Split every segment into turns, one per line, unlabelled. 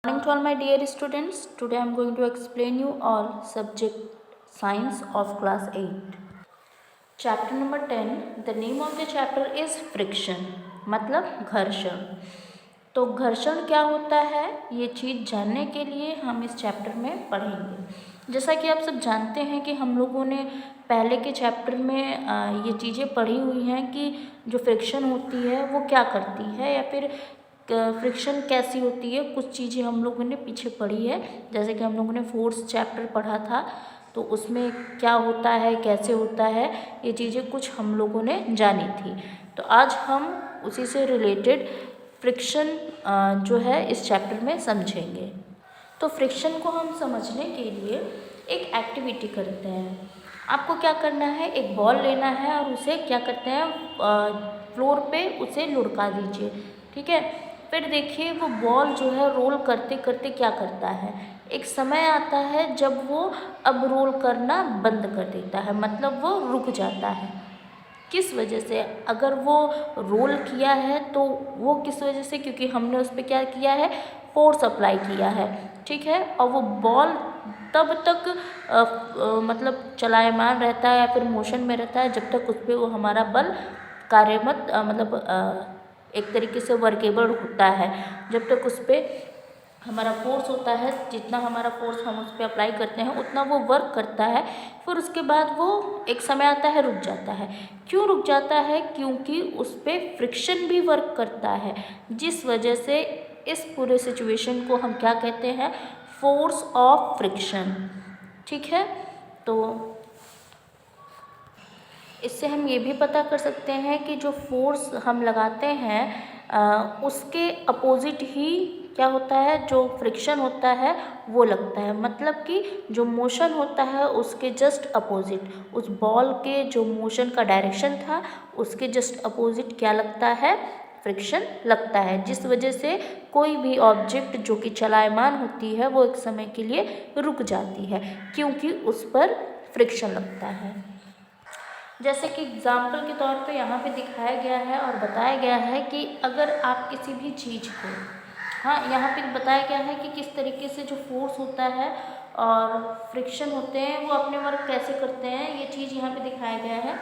Morning to all my dear students. Today I am going to explain you all subject science of class 8. Chapter number 10. The name of the chapter is friction, मतलब घर्षण. तो घर्षण क्या होता है ये चीज़ जानने के लिए हम इस चैप्टर में पढ़ेंगे. जैसा कि आप सब जानते हैं कि हम लोगों ने पहले के चैप्टर में ये चीज़ें पढ़ी हुई हैं कि जो फ्रिक्शन होती है वो क्या करती है या फिर फ्रिक्शन कैसी होती है. कुछ चीज़ें हम लोगों ने पीछे पढ़ी है. जैसे कि हम लोगों ने फोर्स चैप्टर पढ़ा था तो उसमें क्या होता है कैसे होता है ये चीज़ें कुछ हम लोगों ने जानी थी. तो आज हम उसी से रिलेटेड फ्रिक्शन जो है इस चैप्टर में समझेंगे. तो फ्रिक्शन को हम समझने के लिए एक एक्टिविटी करते हैं. आपको क्या करना है, एक बॉल लेना है और उसे क्या करते हैं फ्लोर पे उसे लुढ़का दीजिए. ठीक है. फिर देखिए वो बॉल जो है रोल करते करते क्या करता है, एक समय आता है जब वो अब रोल करना बंद कर देता है, मतलब वो रुक जाता है. किस वजह से, अगर वो रोल किया है तो वो किस वजह से, क्योंकि हमने उस पर क्या किया है, फोर्स अप्लाई किया है. ठीक है. और वो बॉल तब तक मतलब चलायमान रहता है या फिर मोशन में रहता है जब तक उस पर वो हमारा बल कार्यमत मतलब एक तरीके से वर्केबल होता है. जब तक उस पर हमारा फोर्स होता है, जितना हमारा फोर्स हम उस पर अप्लाई करते हैं उतना वो वर्क करता है. फिर उसके बाद वो एक समय आता है रुक जाता है. क्यों रुक जाता है, क्योंकि उस पर फ्रिक्शन भी वर्क करता है, जिस वजह से इस पूरे सिचुएशन को हम क्या कहते हैं, फोर्स ऑफ फ्रिक्शन. ठीक है. तो इससे हम ये भी पता कर सकते हैं कि जो फोर्स हम लगाते हैं उसके अपोजिट ही क्या होता है, जो फ्रिक्शन होता है वो लगता है. मतलब कि जो मोशन होता है उसके जस्ट अपोजिट, उस बॉल के जो मोशन का डायरेक्शन था उसके जस्ट अपोजिट क्या लगता है, फ्रिक्शन लगता है. जिस वजह से कोई भी ऑब्जेक्ट जो कि चलायमान होती है वो एक समय के लिए रुक जाती है, क्योंकि उस पर फ्रिक्शन लगता है. जैसे कि एग्जाम्पल के तौर पे यहाँ पे दिखाया गया है और बताया गया है कि अगर आप किसी भी चीज़ को, हाँ यहाँ पे बताया गया है कि किस तरीके से जो फोर्स होता है और फ्रिक्शन होते हैं वो अपने वर्क कैसे करते हैं, ये चीज़ यहाँ पे दिखाया गया है.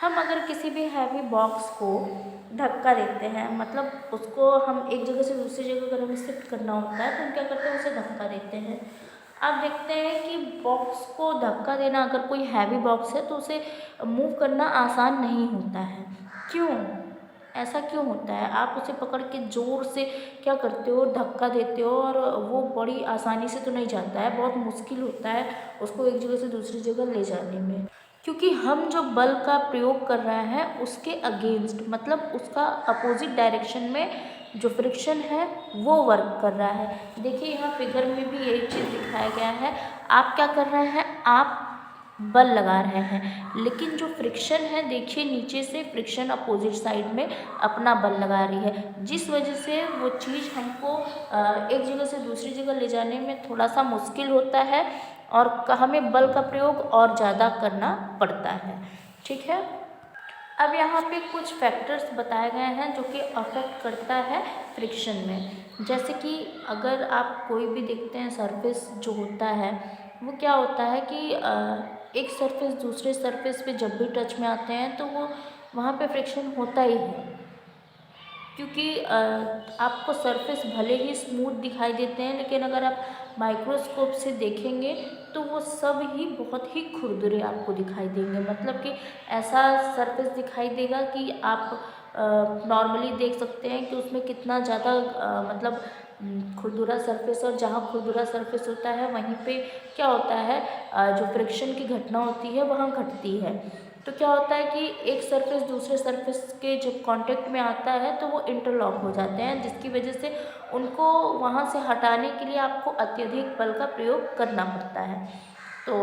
हम अगर किसी भी हैवी बॉक्स को धक्का देते हैं, मतलब उसको हम एक जगह से दूसरी जगह अगर हमें शिफ्ट करना होता है तो हम क्या करते हैं, उसे धक्का देते हैं. आप देखते हैं कि बॉक्स को धक्का देना, अगर कोई हैवी बॉक्स है तो उसे मूव करना आसान नहीं होता है. क्यों, ऐसा क्यों होता है, आप उसे पकड़ के ज़ोर से क्या करते हो, धक्का देते हो और वो बड़ी आसानी से तो नहीं जाता है, बहुत मुश्किल होता है उसको एक जगह से दूसरी जगह ले जाने में. क्योंकि हम जो बल का प्रयोग कर रहे हैं उसके अगेंस्ट, मतलब उसका अपोजिट डायरेक्शन में जो फ्रिक्शन है वो वर्क कर रहा है. देखिए यहाँ फिगर में भी यही चीज़ दिखाया गया है. आप क्या कर रहे हैं, आप बल लगा रहे हैं, लेकिन जो फ्रिक्शन है देखिए नीचे से फ्रिक्शन अपोजिट साइड में अपना बल लगा रही है, जिस वजह से वो चीज़ हमको एक जगह से दूसरी जगह ले जाने में थोड़ा सा मुश्किल होता है और हमें बल का प्रयोग और ज़्यादा करना पड़ता है. ठीक है. अब यहाँ पे कुछ फैक्टर्स बताए गए हैं जो कि अफेक्ट करता है फ्रिक्शन में. जैसे कि अगर आप कोई भी देखते हैं सरफेस जो होता है वो क्या होता है कि एक सरफेस दूसरे सरफेस पे जब भी टच में आते हैं तो वो वहाँ पे फ्रिक्शन होता ही है, क्योंकि आपको सरफेस भले ही स्मूथ दिखाई देते हैं लेकिन अगर आप माइक्रोस्कोप से देखेंगे तो वो सब ही बहुत ही खुरदुरे आपको दिखाई देंगे. मतलब कि ऐसा सरफेस दिखाई देगा कि आप नॉर्मली देख सकते हैं कि उसमें कितना ज़्यादा मतलब खुरदुरा सरफेस, और जहाँ खुरदुरा सरफेस होता है वहीं पे क्या होता है, जो फ्रिक्शन की घटना होती है वहाँ घटती है. तो क्या होता है कि एक सरफेस दूसरे सरफेस के जब कांटेक्ट में आता है तो वो इंटरलॉक हो जाते हैं, जिसकी वजह से उनको वहाँ से हटाने के लिए आपको अत्यधिक बल का प्रयोग करना पड़ता है. तो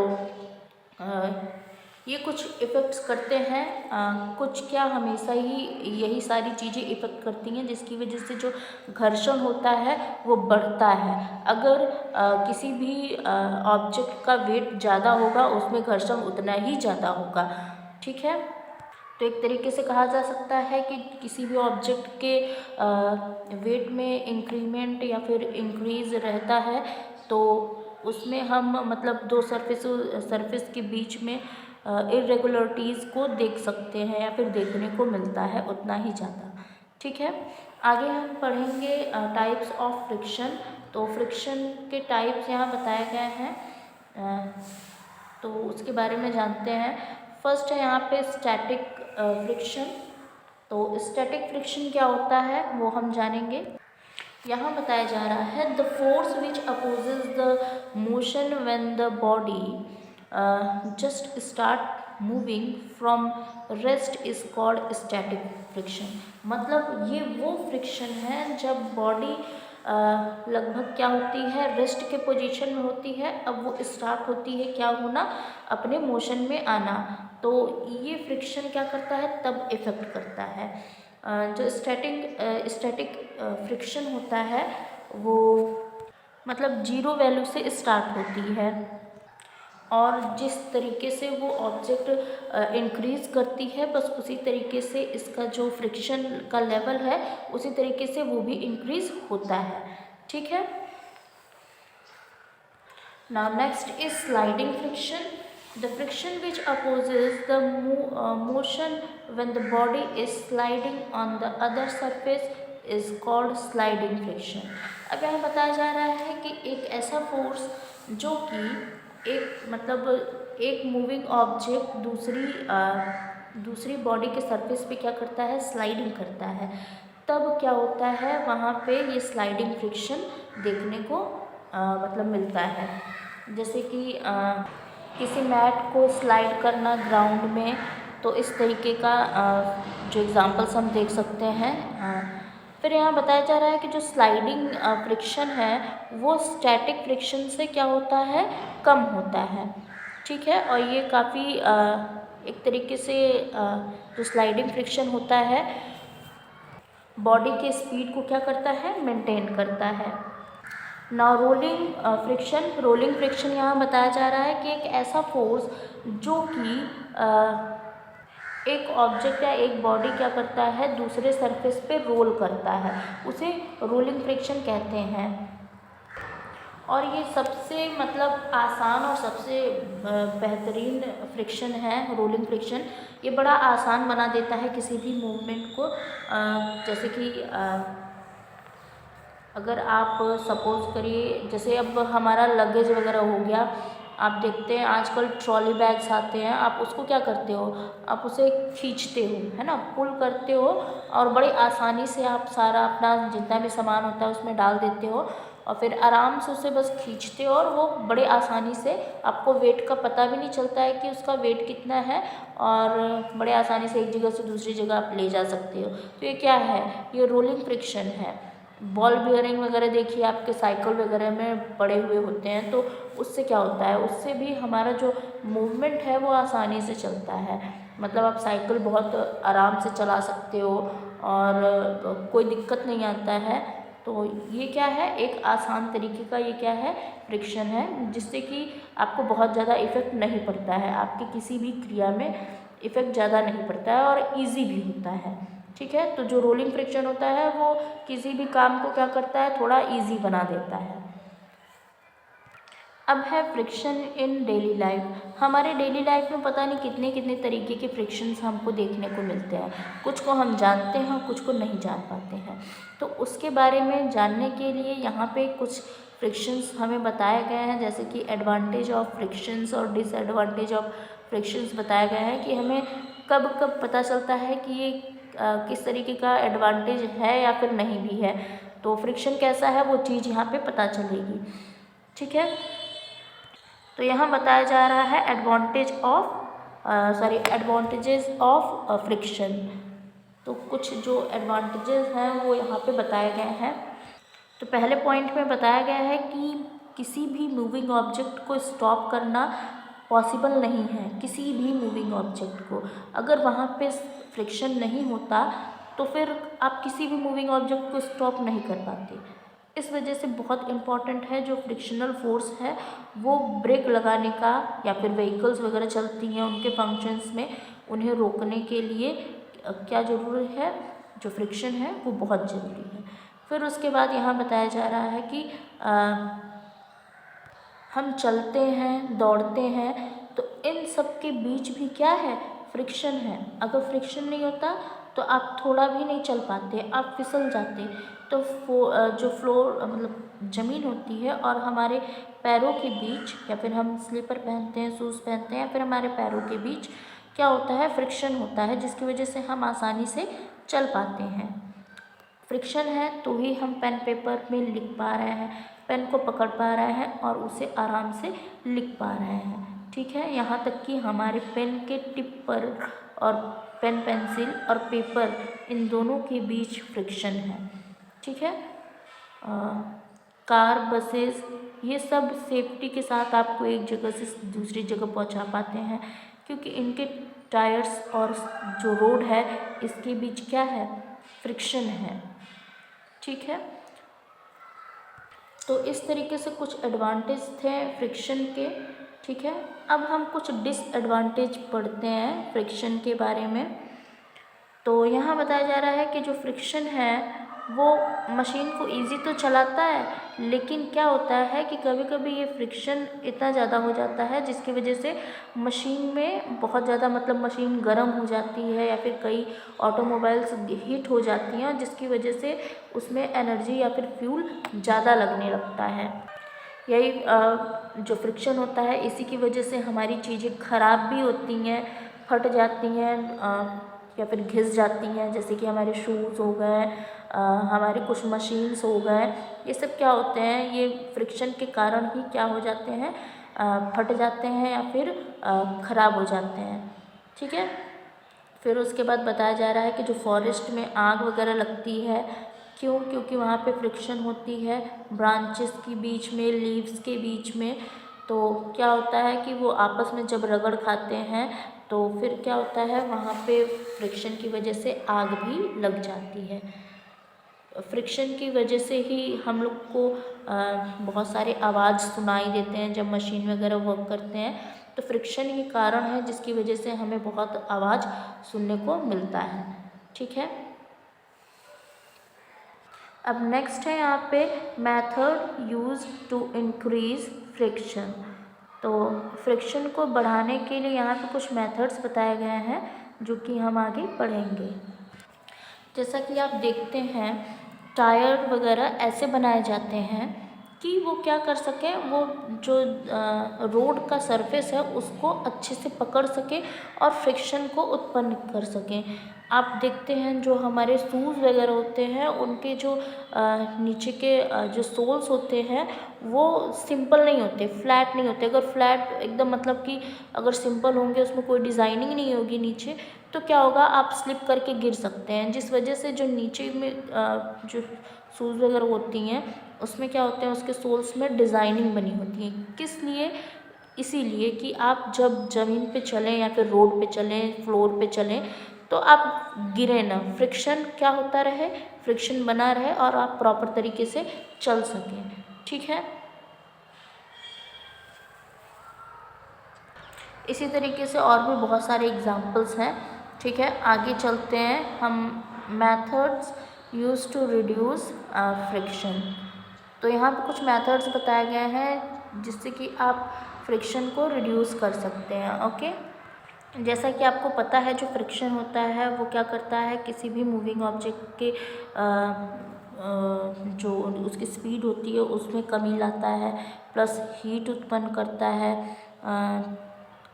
ये कुछ इफ़ेक्ट्स करते हैं. कुछ क्या, हमेशा ही यही सारी चीज़ें इफ़ेक्ट करती हैं जिसकी वजह से जो घर्षण होता है वो बढ़ता है. अगर किसी भी ऑब्जेक्ट का वेट ज़्यादा होगा उसमें घर्षण उतना ही ज़्यादा होगा. ठीक है. तो एक तरीके से कहा जा सकता है कि किसी भी ऑब्जेक्ट के वेट में इंक्रीमेंट या फिर इंक्रीज रहता है तो उसमें हम मतलब दो सरफेस के बीच में इरेगुलरिटीज़ को देख सकते हैं या फिर देखने को मिलता है उतना ही ज़्यादा। ठीक है, आगे हम पढ़ेंगे टाइप्स ऑफ फ्रिक्शन। तो फ्रिक्शन के टाइप्स यहाँ बताए गए हैं, तो उसके बारे में जानते हैं। फर्स्ट है यहाँ पे स्टैटिक फ्रिक्शन। तो स्टैटिक फ्रिक्शन क्या होता है वो हम जानेंगे। यहाँ बताया जा रहा है the force which opposes the motion when the body just start moving from rest is called static friction. मतलब ये वो फ्रिक्शन है जब बॉडी लगभग क्या होती है, रेस्ट के पोजीशन में होती है, अब वो स्टार्ट होती है क्या होना, अपने मोशन में आना। तो ये फ्रिक्शन क्या करता है, तब इफ़ेक्ट करता है। जो स्टैटिक फ्रिक्शन होता है वो मतलब जीरो वैल्यू से स्टार्ट होती है और जिस तरीके से वो ऑब्जेक्ट इंक्रीज़ करती है बस उसी तरीके से इसका जो फ्रिक्शन का लेवल है उसी तरीके से वो भी इंक्रीज़ होता है। ठीक है, now next is sliding friction. The friction which opposes the motion when the body is sliding on the other surface is called sliding friction। अब यहाँ बताया जा रहा है कि एक ऐसा फोर्स जो कि एक मतलब एक मूविंग ऑब्जेक्ट दूसरी बॉडी के सरफेस पे क्या करता है, स्लाइडिंग करता है, तब क्या होता है वहाँ पे ये स्लाइडिंग फ्रिक्शन देखने को मतलब मिलता है। जैसे कि किसी मैट को स्लाइड करना ग्राउंड में, तो इस तरीके का जो एग्जांपल्स हम देख सकते हैं। फिर यहाँ बताया जा रहा है कि जो स्लाइडिंग फ्रिक्शन है वो स्टैटिक फ्रिक्शन से क्या होता है, कम होता है। ठीक है, और ये काफ़ी एक तरीके से जो स्लाइडिंग फ्रिक्शन होता है बॉडी के स्पीड को क्या करता है, मेंटेन करता है। ना रोलिंग फ्रिक्शन यहाँ बताया जा रहा है कि एक ऐसा फोर्स जो कि एक ऑब्जेक्ट या एक बॉडी क्या करता है, दूसरे सरफेस पे रोल करता है, उसे रोलिंग फ्रिक्शन कहते हैं। और ये सबसे मतलब आसान और सबसे बेहतरीन फ्रिक्शन है रोलिंग फ्रिक्शन। ये बड़ा आसान बना देता है किसी भी मूवमेंट को। जैसे कि अगर आप सपोज़ करिए, जैसे अब हमारा लगेज वगैरह हो गया, आप देखते हैं आजकल ट्रॉली बैग्स आते हैं, आप उसको क्या करते हो, आप उसे खींचते हो, है ना, पुल करते हो और बड़ी आसानी से आप सारा अपना जितना भी सामान होता है उसमें डाल देते हो और फिर आराम से उसे बस खींचते हो और वो बड़े आसानी से, आपको वेट का पता भी नहीं चलता है कि उसका वेट कितना है और बड़े आसानी से एक जगह से दूसरी जगह आप ले जा सकते हो। तो ये क्या है, ये रोलिंग फ्रिक्शन है। बॉल बियरिंग वगैरह देखिए आपके साइकिल वगैरह में पड़े हुए होते हैं, तो उससे क्या होता है, उससे भी हमारा जो मूवमेंट है वो आसानी से चलता है। मतलब आप साइकिल बहुत आराम से चला सकते हो और कोई दिक्कत नहीं आता है। तो ये क्या है, एक आसान तरीके का ये क्या है, फ्रिक्शन है, जिससे कि आपको बहुत ज़्यादा इफ़ेक्ट नहीं पड़ता है, आपकी किसी भी क्रिया में इफ़ेक्ट ज़्यादा नहीं पड़ता है और ईजी भी होता है। ठीक है, तो जो रोलिंग फ्रिक्शन होता है वो किसी भी काम को क्या करता है, थोड़ा इजी बना देता है। अब है फ्रिक्शन इन डेली लाइफ। हमारे डेली लाइफ में पता नहीं कितने कितने तरीके के फ्रिक्शंस हमको देखने को मिलते हैं, कुछ को हम जानते हैं कुछ को नहीं जान पाते हैं। तो उसके बारे में जानने के लिए यहाँ पे कुछ फ्रिक्शंस हमें बताए गए हैं, जैसे कि एडवांटेज ऑफ फ्रिक्शंस और डिसएडवांटेज ऑफ फ्रिक्शंस बताया गया है कि हमें कब कब पता चलता है कि ये किस तरीके का एडवांटेज है या फिर नहीं भी है। तो फ्रिक्शन कैसा है वो चीज़ यहाँ पे पता चलेगी। ठीक है, तो यहाँ बताया जा रहा है एडवांटेजेस ऑफ फ्रिक्शन। तो कुछ जो एडवांटेजेस हैं वो यहाँ पे बताए गए हैं। तो पहले पॉइंट में बताया गया है कि किसी भी मूविंग ऑब्जेक्ट को स्टॉप करना पॉसिबल नहीं है। किसी भी मूविंग ऑब्जेक्ट को अगर वहाँ पे फ्रिक्शन नहीं होता तो फिर आप किसी भी मूविंग ऑब्जेक्ट को स्टॉप नहीं कर पाते। इस वजह से बहुत इम्पॉर्टेंट है जो फ्रिक्शनल फोर्स है वो ब्रेक लगाने का या फिर व्हीकल्स वगैरह चलती हैं उनके फंक्शंस में उन्हें रोकने के लिए क्या ज़रूरी है, जो फ्रिक्शन है वो बहुत ज़रूरी है। फिर उसके बाद यहाँ बताया जा रहा है कि हम चलते हैं, दौड़ते हैं, तो इन सब के बीच भी क्या है, फ्रिक्शन है। अगर फ्रिक्शन नहीं होता तो आप थोड़ा भी नहीं चल पाते, आप फिसल जाते। तो जो फ्लोर मतलब ज़मीन होती है और हमारे पैरों के बीच, या फिर हम स्लीपर पहनते हैं, शूज़ पहनते हैं, या फिर हमारे पैरों के बीच क्या होता है, फ्रिक्शन होता है, जिसकी वजह से हम आसानी से चल पाते हैं। फ्रिक्शन है तो ही हम पेन पेपर में लिख पा रहे हैं, पेन को पकड़ पा रहे हैं और उसे आराम से लिख पा रहे हैं। ठीक है, यहाँ तक कि हमारे पेन के टिप पर और पेन पेंसिल और पेपर, इन दोनों के बीच फ्रिक्शन है। ठीक है, कार, बसेस, ये सब सेफ्टी के साथ आपको एक जगह से दूसरी जगह पहुंचा पाते हैं, क्योंकि इनके टायर्स और जो रोड है इसके बीच क्या है, फ्रिक्शन है। ठीक है, तो इस तरीके से कुछ एडवांटेज थे फ्रिक्शन के। ठीक है, अब हम कुछ डिसएडवांटेज पढ़ते हैं फ्रिक्शन के बारे में। तो यहाँ बताया जा रहा है कि जो फ्रिक्शन है वो मशीन को इजी तो चलाता है, लेकिन क्या होता है कि कभी कभी ये फ्रिक्शन इतना ज़्यादा हो जाता है जिसकी वजह से मशीन में बहुत ज़्यादा मतलब मशीन गर्म हो जाती है, या फिर कई ऑटोमोबाइल्स हीट हो जाती हैं, जिसकी वजह से उसमें एनर्जी या फिर फ्यूल ज़्यादा लगने लगता है। यही जो फ्रिक्शन होता है इसी की वजह से हमारी चीज़ें ख़राब भी होती हैं, फट जाती हैं या फिर घिस जाती हैं, जैसे कि हमारे शूज़ हो गए, हमारे कुछ मशीन्स हो गए, ये सब क्या होते हैं, ये फ्रिक्शन के कारण ही क्या हो जाते हैं, फट जाते हैं या फिर ख़राब हो जाते हैं। ठीक है, फिर उसके बाद बताया जा रहा है कि जो फॉरेस्ट में आग वगैरह लगती है, क्यों, क्योंकि वहाँ पे फ्रिक्शन होती है ब्रांचेस के बीच में, लीव्स के बीच में। तो क्या होता है कि वो आपस में जब रगड़ खाते हैं तो फिर क्या होता है, वहाँ पे फ्रिक्शन की वजह से आग भी लग जाती है। फ्रिक्शन की वजह से ही हम लोग को बहुत सारे आवाज़ सुनाई देते हैं जब मशीन वगैरह वर्क करते हैं, तो फ्रिक्शन ही कारण है जिसकी वजह से हमें बहुत आवाज़ सुनने को मिलता है। ठीक है, अब नेक्स्ट है यहाँ पे method use to increase friction. तो फ्रिक्शन को बढ़ाने के लिए यहाँ पे कुछ मेथड्स बताए गए हैं जो कि हम आगे पढ़ेंगे। जैसा कि आप देखते हैं टायर वगैरह ऐसे बनाए जाते हैं कि वो क्या कर सकें, वो जो रोड का सरफेस है उसको अच्छे से पकड़ सके और फ्रिक्शन को उत्पन्न कर सकें। आप देखते हैं जो हमारे शूज़ वगैरह होते हैं उनके जो नीचे के जो सोल्स होते हैं वो सिंपल नहीं होते, फ्लैट नहीं होते। अगर फ्लैट एकदम मतलब कि अगर सिंपल होंगे, उसमें कोई डिज़ाइनिंग नहीं होगी नीचे, तो क्या होगा, आप स्लिप करके गिर सकते हैं, जिस वजह से जो नीचे में जो शूज़ वगैरह होती हैं उसमें क्या होते हैं, उसके सोल्स में डिज़ाइनिंग बनी होती है। किस लिए, इसीलिए कि आप जब ज़मीन पे चलें या फिर रोड पे चलें, फ्लोर पे चलें, तो आप गिरे ना, फ्रिक्शन क्या होता रहे, फ्रिक्शन बना रहे और आप प्रॉपर तरीके से चल सकें। ठीक है, इसी तरीके से और भी बहुत सारे एग्जाम्पल्स हैं। ठीक है, आगे चलते हैं हम, methods use to reduce friction. तो यहाँ पे कुछ मेथड्स बताए गए हैं जिससे कि आप फ्रिक्शन को रिड्यूस कर सकते हैं। ओके, जैसा कि आपको पता है जो फ्रिक्शन होता है वो क्या करता है, किसी भी मूविंग ऑब्जेक्ट के जो उसकी स्पीड होती है उसमें कमी लाता है, प्लस हीट उत्पन्न करता है,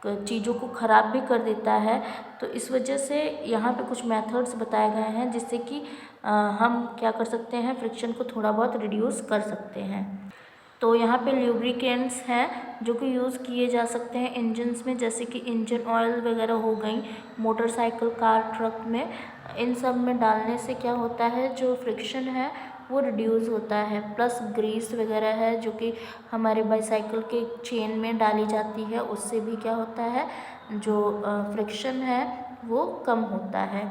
चीज़ों को ख़राब भी कर देता है। तो इस वजह से यहाँ पे कुछ मेथड्स बताए गए हैं जिससे कि हम क्या कर सकते हैं, फ्रिक्शन को थोड़ा बहुत रिड्यूस कर सकते हैं। तो यहाँ पे ल्यूब्रिकेंट्स हैं जो कि यूज़ किए जा सकते हैं इंजन्स में, जैसे कि इंजन ऑयल वगैरह हो गई, मोटरसाइकिल, कार, ट्रक में, इन सब में डालने से क्या होता है, जो फ्रिक्शन है वो रिड्यूस होता है। प्लस ग्रीस वगैरह है जो कि हमारे बाईसाइकिल के चेन में डाली जाती है, उससे भी क्या होता है, जो फ्रिक्शन है वो कम होता है।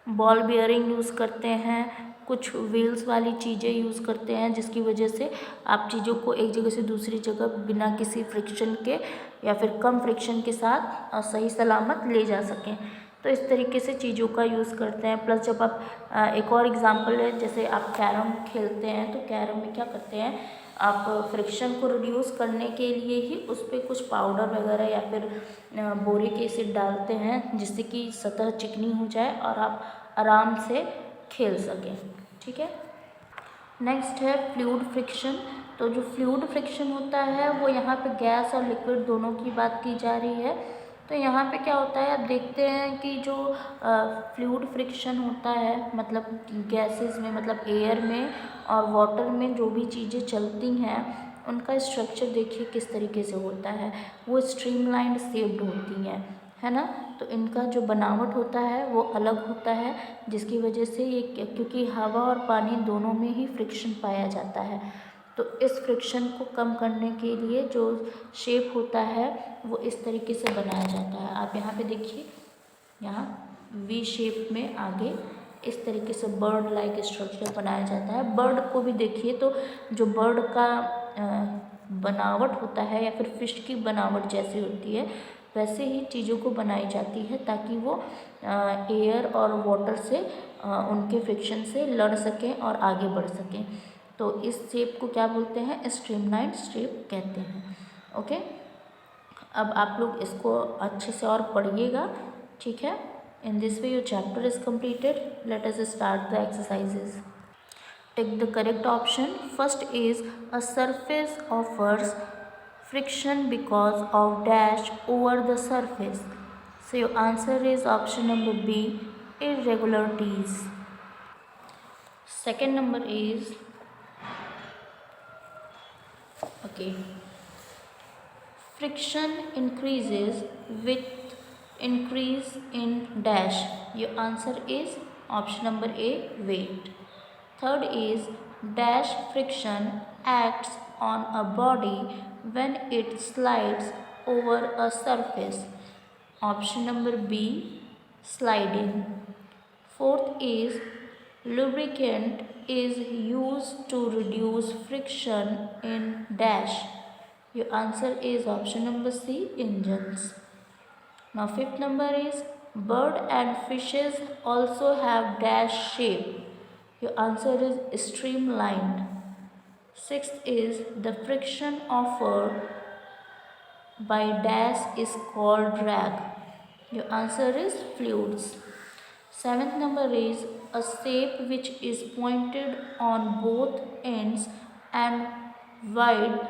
बॉल बियरिंग यूज़ करते हैं, कुछ व्हील्स वाली चीज़ें यूज़ करते हैं, जिसकी वजह से आप चीज़ों को एक जगह से दूसरी जगह बिना किसी फ्रिक्शन के या फिर कम फ्रिक्शन के साथ सही सलामत ले जा सकें। तो इस तरीके से चीज़ों का यूज़ करते हैं। प्लस जब आप एक और एग्जांपल है, जैसे आप कैरम खेलते हैं, तो कैरम में क्या करते हैं, आप फ्रिक्शन को रिड्यूस करने के लिए ही उस पर कुछ पाउडर वगैरह या फिर बोरिक एसिड डालते हैं, जिससे कि सतह चिकनी हो जाए और आप आराम से खेल सकें। ठीक है। नेक्स्ट है फ्लूइड फ्रिक्शन। तो जो फ्लूइड फ्रिक्शन होता है वो यहाँ पे गैस और लिक्विड दोनों की बात की जा रही है। तो यहाँ पे क्या होता है, आप देखते हैं कि जो फ्लूइड फ्रिक्शन होता है, मतलब गैसेस में, मतलब एयर में और वाटर में जो भी चीज़ें चलती हैं उनका स्ट्रक्चर देखिए किस तरीके से होता है, वो स्ट्रीमलाइंड शेप्ड होती हैं, है ना। तो इनका जो बनावट होता है वो अलग होता है, जिसकी वजह से ये, क्योंकि हवा और पानी दोनों में ही फ्रिक्शन पाया जाता है, तो इस फ्रिक्शन को कम करने के लिए जो शेप होता है वो इस तरीके से बनाया जाता है। आप यहाँ पे देखिए, यहाँ वी शेप में आगे इस तरीके से बर्ड लाइक स्ट्रक्चर बनाया जाता है। बर्ड को भी देखिए, तो जो बर्ड का बनावट होता है या फिर फिश की बनावट जैसी होती है, वैसे ही चीज़ों को बनाई जाती है ताकि वो एयर और वाटर से उनके फ्रिक्शन से लड़ सकें और आगे बढ़ सकें। तो इस शेप को क्या बोलते हैं, स्ट्रीमलाइंड शेप कहते हैं। ओके, अब आप लोग इसको अच्छे से और पढ़िएगा। ठीक है। In this way your chapter is completed. Let us start the exercises. Take the correct option. First is a surface offers friction because of dash over the surface. So your answer is option number B, irregularities. Second number is, okay, friction increases with increase in dash. Your answer is option number A, weight. Third is dash friction acts on a body when it slides over a surface. Option number B, sliding. Fourth is lubricant is used to reduce friction in dash. Your answer is option number C, engines. Now fifth number is bird and fishes also have dash shape. Your answer is streamlined. Sixth is the friction offered by dash is called drag. Your answer is fluids. Seventh number is a shape which is pointed on both ends and wide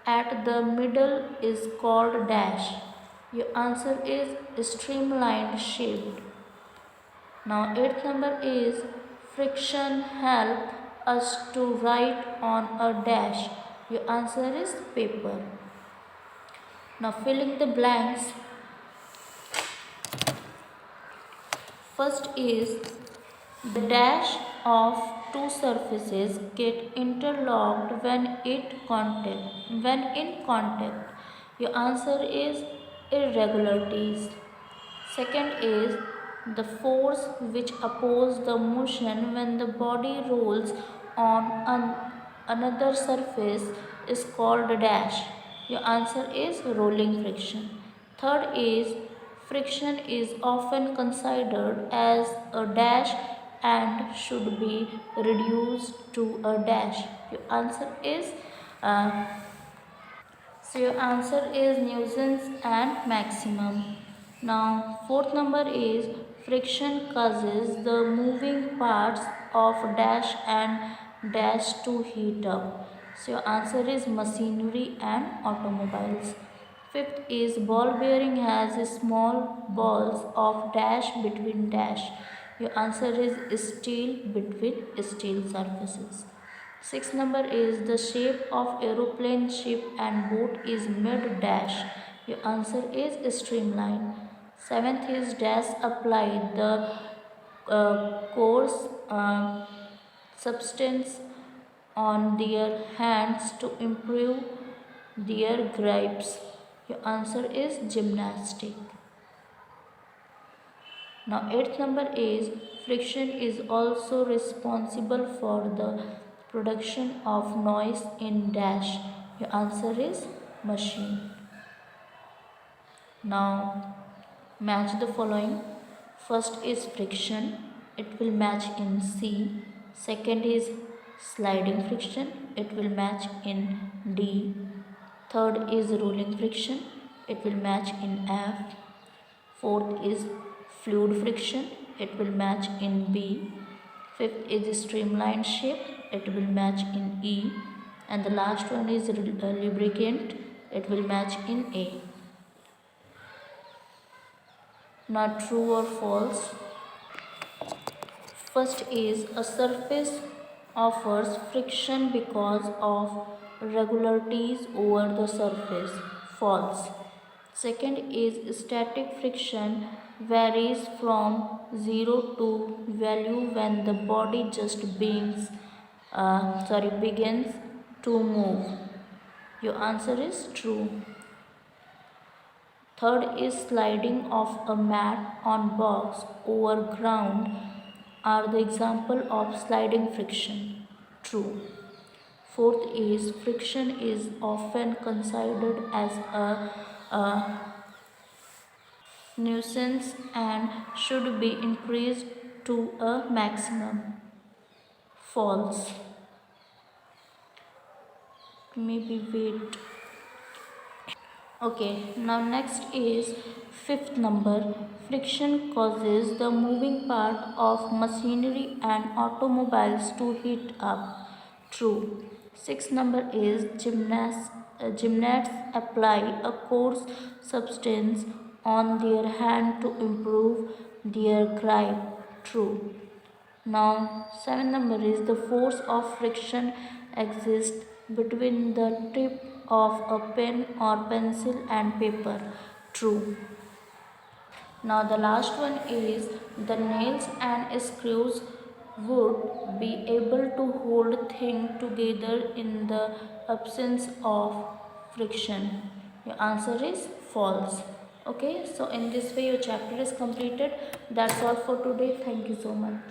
at the middle is called dash. Your answer is streamlined shaped. Now eighth number is friction help us to write on a dash. Your answer is paper. Now filling the blanks. First is the dash of two surfaces get interlocked when in contact. Your answer is irregularities. Second is the force which opposes the motion when the body rolls on another surface is called a dash. Your answer is rolling friction. Third is friction is often considered as a dash and should be reduced to a dash. Your answer is your answer is nuisance and maximum. Now fourth number is friction causes the moving parts of dash and dash to heat up. So your answer is machinery and automobiles. Fifth is ball bearing has small balls of dash between dash. Your answer is steel between steel surfaces. Sixth number is the shape of aeroplane, ship and boat is mid dash. Your answer is streamline. Seventh is dash applied the coarse substance on their hands to improve their gripes. Your answer is gymnastic. Now, eighth number is friction is also responsible for the production of noise in dash. Your answer is machine. Now, match the following. First is friction, it will match in C. Second is sliding friction, it will match in D. Third is rolling friction, it will match in F. Fourth is fluid friction, it will match in B. Fifth is streamlined shape, it will match in E. And the last one is lubricant, it will match in A. Now, true or false? First is a surface offers friction because of regularities over the surface. False. Second is static friction varies from 0 to value when the body just begins to move. Your answer is true. Third is sliding of a mat on box over ground are the example of sliding friction. True. Fourth is friction is often considered as a nuisance and should be increased to a maximum. False. Maybe wait. Okay, now next is fifth number. Friction causes the moving part of machinery and automobiles to heat up. True. Sixth number is gymnasts apply a coarse substance on their hand to improve their grip. True. Now, seven number is the force of friction exists between the tip of a pen or pencil and paper. True. Now, the last one is the nails and screws would be able to hold things together in the absence of friction. Your answer is false. Okay, so in this way your chapter is completed. That's all for today. Thank you so much.